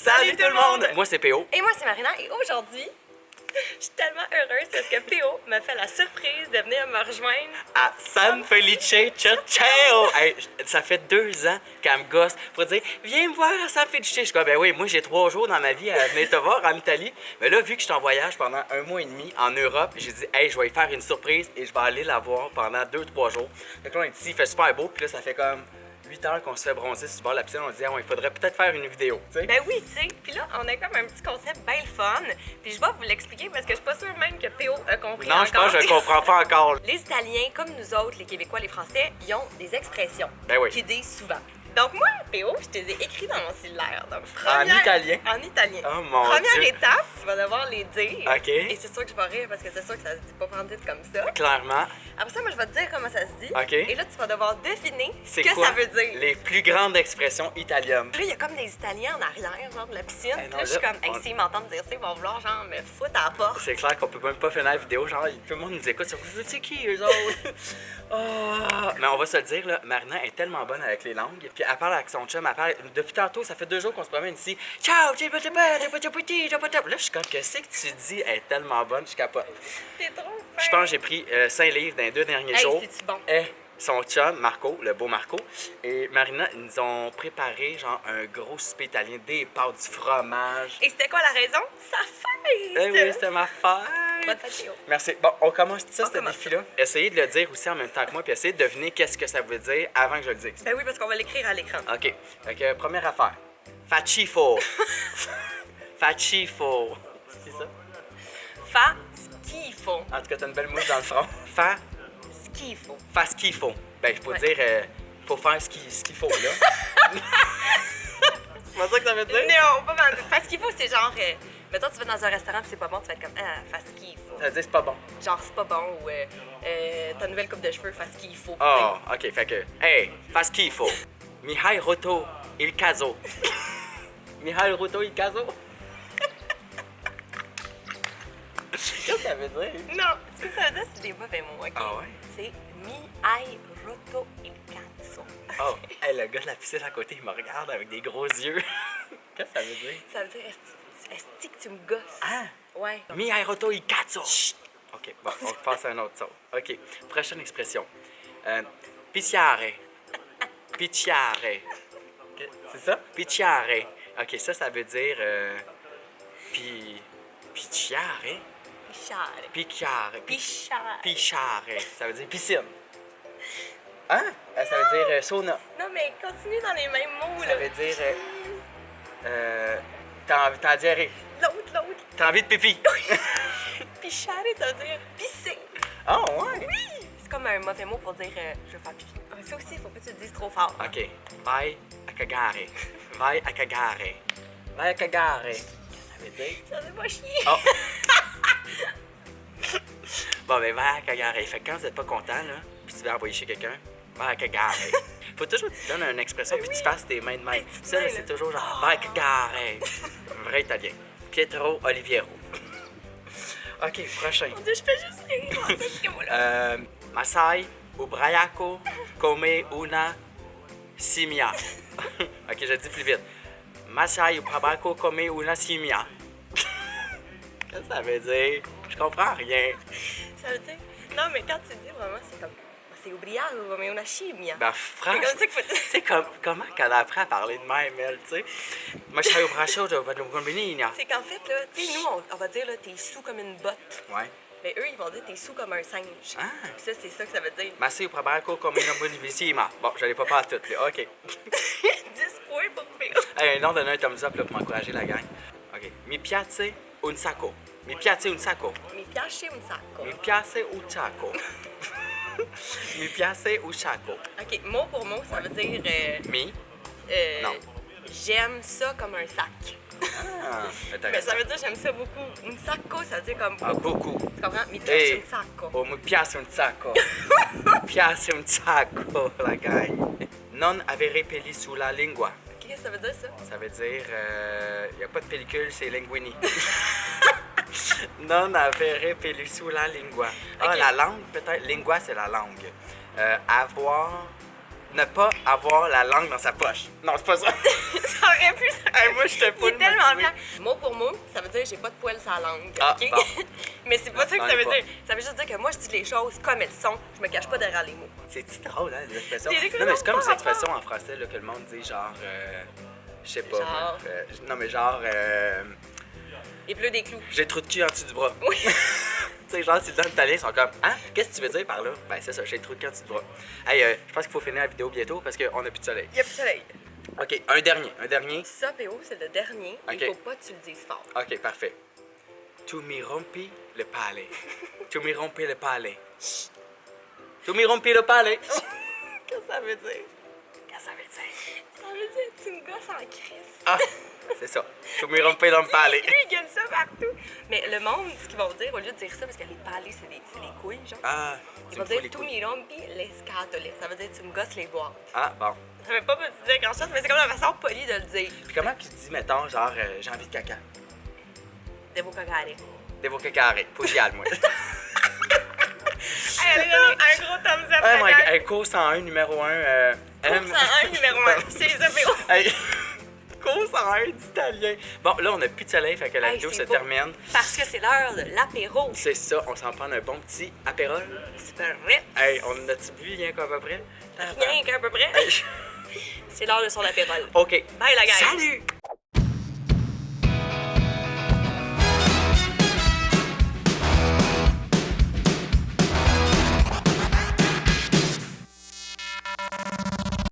Salut tout le monde! Moi c'est PO. Et moi c'est Marina et aujourd'hui, je suis tellement heureuse parce que PO m'a fait la surprise de venir me rejoindre À San Felice Chao! Hey, ça fait 2 ans qu'elle me gosse pour dire viens me voir à San Felice. Je suis comme ben oui, moi j'ai 3 jours dans ma vie à venir te voir en Italie. Mais là, vu que je suis en voyage pendant 1 mois et demi en Europe, j'ai dit hey, je vais lui faire une surprise et je vais aller la voir pendant 2-3 jours. Donc là, on est ici, il fait super beau, puis là, ça fait comme 8 heures qu'on se fait bronzer sur le bord de la piscine. On se dit ah, ouais, il faudrait peut-être faire une vidéo, tu sais. Ben oui, tu sais. Puis là, on a comme un petit concept bien le fun. Puis je vais vous l'expliquer parce que je suis pas sûre même que PO a compris Non, encore. je pense que je comprends pas encore. Les Italiens, comme nous autres, les Québécois, les Français, ils ont des expressions Ben oui. qu'ils disent souvent. Donc moi, PO, je te les ai écrits dans mon cellulaire. Donc, En italien? En italien. Oh mon Première Dieu. étape, tu vas devoir les dire. OK. Et c'est sûr que je vais rire parce que c'est sûr que ça se dit pas prendre comme ça. Clairement. Après ça, moi, je vais te dire comment ça se dit. OK. Et là, tu vas devoir deviner ce C'est que quoi ça veut dire. les plus grandes expressions italiennes? Là, il y a comme des Italiens en arrière, genre de la piscine. Eh non, là, je suis là, comme, hey, on- s'ils m'entendent dire ça, ils vont vouloir, genre, me foutre à la porte. C'est clair qu'on peut même pas finir la vidéo, genre tout le monde nous écoute sur c'est qui eux autres? Ah. Mais on va se le dire, là, Marina est tellement bonne avec les langues, puis elle parle avec son chum, elle parle, depuis tantôt, ça fait 2 jours qu'on se promène ici. Ciao, là je suis comme, qu'est-ce que tu dis? Elle est tellement bonne, je capote. T'es trop fin. Je pense que j'ai pris 5 livres dans les 2 derniers Hey, jours. c'est-tu bon? Et son chum, Marco, le beau Marco, et Marina, ils nous ont préparé genre un gros souper italien, des pâtes, du fromage. Et c'était quoi la raison? Sa fête! Eh oui, c'était ma fête! Bonne fête, Théo. Merci. Bon, on commence ça, On ce commence défi-là. Essayez de le dire aussi en même temps que moi, puis essayez de deviner qu'est-ce que ça veut dire avant que je le dise. Ben oui, parce qu'on va l'écrire à l'écran. OK. Fait que, première affaire. Facifo. Facifo. C'est ça? Fa schifo. En tout cas, t'as une belle mousse dans le front. Fa Schifo. ce qu'il faut. Ben, je peux Ouais. dire, faut faire ce qu'il faut, là. C'est pas ça que ça veut dire? Non, pas mal. Fa schifo, c'est genre, mettons, tu vas dans un restaurant et c'est pas bon, tu vas être comme, ah, fa schifo. Ça veut dire c'est pas bon. Genre, c'est pas bon, ou ta nouvelle coupe de cheveux, fa schifo. Oh, OK. Fait que, hey, fais ce qu'il faut. Mihai Roto il caso. Mihai Roto il caso. Qu'est-ce que ça veut dire? Non, ce que ça veut dire, c'est des mauvais mots, OK? Ah ouais? C'est mi hai roto il cazzo. Oh, hey, le gars de la piscine à côté, il me regarde avec des gros yeux. Qu'est-ce que ça veut dire? Ça veut dire, est-ce que tu me gosses? Ah! Ouais. Mi aeroto il cazzo. OK, bon, on passe à un autre son. OK, prochaine expression. Picciare. Picciare. OK, c'est ça? Picciare. OK, ça veut dire... Picciare? Pichare. Picciare. Pichare. Picciare. Ça veut dire piscine. Hein? Ça veut dire sauna. Non, mais continue dans les mêmes mots, Ça là. veut dire... t'as diarrhée. L'autre. T'as envie de pipi. Pichare, ça veut dire pisser. Oh, ouais. Oui! C'est comme un mauvais mot pour dire je veux faire pipi. Mais ça aussi, il faut pas que tu le dises trop fort. OK. Vai a cagare. Vai a cagare. Vai a cagare. Qu'est-ce que ça veut dire? Ça veut pas chier. Oh! Bon, ben, vai a cagare. Fait que quand vous n'êtes pas content, là, puis tu veux envoyer chez quelqu'un, vai a cagare. Faut toujours que tu te donnes une expression puis tu fasses tes mains de même. Ça, là, c'est toujours genre vai a cagare. Un vrai italien. Pietro Oliviero. OK, prochain. Mon Dieu, je fais juste rire dans ce show-là. Masai ubriaco come una simia. OK, je le dis plus vite. Masai ubriaco come una simia. Qu'est-ce que ça veut dire? Je comprends rien. Ça veut dire. Non, mais quand tu dis vraiment, c'est comme. C'est ubriaco, mais on a chimia. Ben, C'est franchement, comme ça qu'il faut dire. tu sais, comment qu'elle apprend à parler de même, elle, tu sais? Masai ubriaco come una simia. C'est qu'en fait, là, tu sais, nous, on va dire, là, t'es sous comme une botte. Ouais. Mais eux, ils vont dire, t'es sous comme un singe. Ah. Puis ça, c'est ça que ça veut dire. Masai ubriaco come una simia. Bon, je n'allais pas à toutes, là. OK. 10 points pour PO. Hey, non, donne un thumbs up là, pour m'encourager la gang. OK. Mi piace un sacco. Mi piace un sacco. Mi piace un sacco. Mi piace un sacco. Mi piace un sacco. OK, mot pour mot, ça veut dire. Mi? Non. J'aime ça comme un sac. Ah, Mais intéressant. ça veut dire j'aime ça beaucoup. Un sacco, ça veut dire comme Ah, beaucoup. beaucoup. Tu comprends? Mi piace Hey. un sacco. Oh, mi piace un sacco. Mi piace un sacco, la gang. Non avere peli sulla lingua. Qu'est-ce que ça veut dire, ça? Ça veut dire, il n'y a pas de pellicule, c'est linguini. Non avere peli sulla lingua. Ah, Ok. la langue, peut-être. Lingua, c'est la langue. Avoir ne pas avoir la langue dans sa poche. Non, c'est pas ça. Ça aurait pu, ça Hey, moi, j'étais Il pas est tellement motivé. blanc. Mot pour mot, ça veut dire j'ai pas de poils sur la langue. Ah, OK? bon. Mais c'est pas ça que J'en ça ai veut pas. dire. Ça veut juste dire que moi, je dis les choses comme elles sont. Je me cache pas derrière les mots. C'est-tu drôle, hein, les expressions? Des Non, mais expressions c'est comme pas ces expressions en français là, que le monde dit, genre... je sais pas. Genre? Non, mais genre... Il pleut des clous. j'ai trop de cul en dessous du bras. Oui. Tu sais, genre, si les Italiens sont comme, hein? Qu'est-ce que tu veux dire par là? Ben, c'est ça, j'ai trop de cul en dessous du bras. Hey, je pense qu'il faut finir la vidéo bientôt parce qu'on a plus de soleil. Il y a plus de soleil. Ok, un dernier. Ça, PO, c'est le dernier. Ok. Il faut pas que tu le dises fort. Ok, parfait. Tu mi rompi le palais. Tu mi rompi le palais. Tu mi rompi le palais. Qu'est-ce que ça veut dire? Qu'est-ce que ça veut dire? Ça veut dire que tu me gosses en crise. Ah, c'est ça. Tu mi rompi le palais. Lui, il gueule ça partout. Mais le monde, ce qu'ils vont dire, au lieu de dire ça, parce que les palais, c'est des couilles, genre. Ah, Ils tu vont me fous dire les tu couilles. mi rompi le scatole. Ça veut dire tu me gosses les boîtes. Ah, bon. Ça veut pas me dire grand chose, mais c'est comme la façon polie de le dire. Puis comment tu dis, mettons, genre, j'ai envie de caca? Devo cagare. Devo cacare. Poussial, moi. Hey, allez donner un gros thumbs up Ah, à moi, la gang. un cours 101, numéro 1. Cours 101, numéro 1. C'est les apéros. Hey, cours 101 d'italien. Bon, là, on a plus de soleil, fait que la Hey, vidéo c'est se beau. termine. Parce que c'est l'heure de l'apéro. C'est ça, on s'en prend un bon petit apérol. C'est pas vrai. Hey, on en a-tu bu rien qu'à peu près? Rien qu'à peu près. Hey. C'est l'heure de son apérol. OK. Bye la gang. Salut!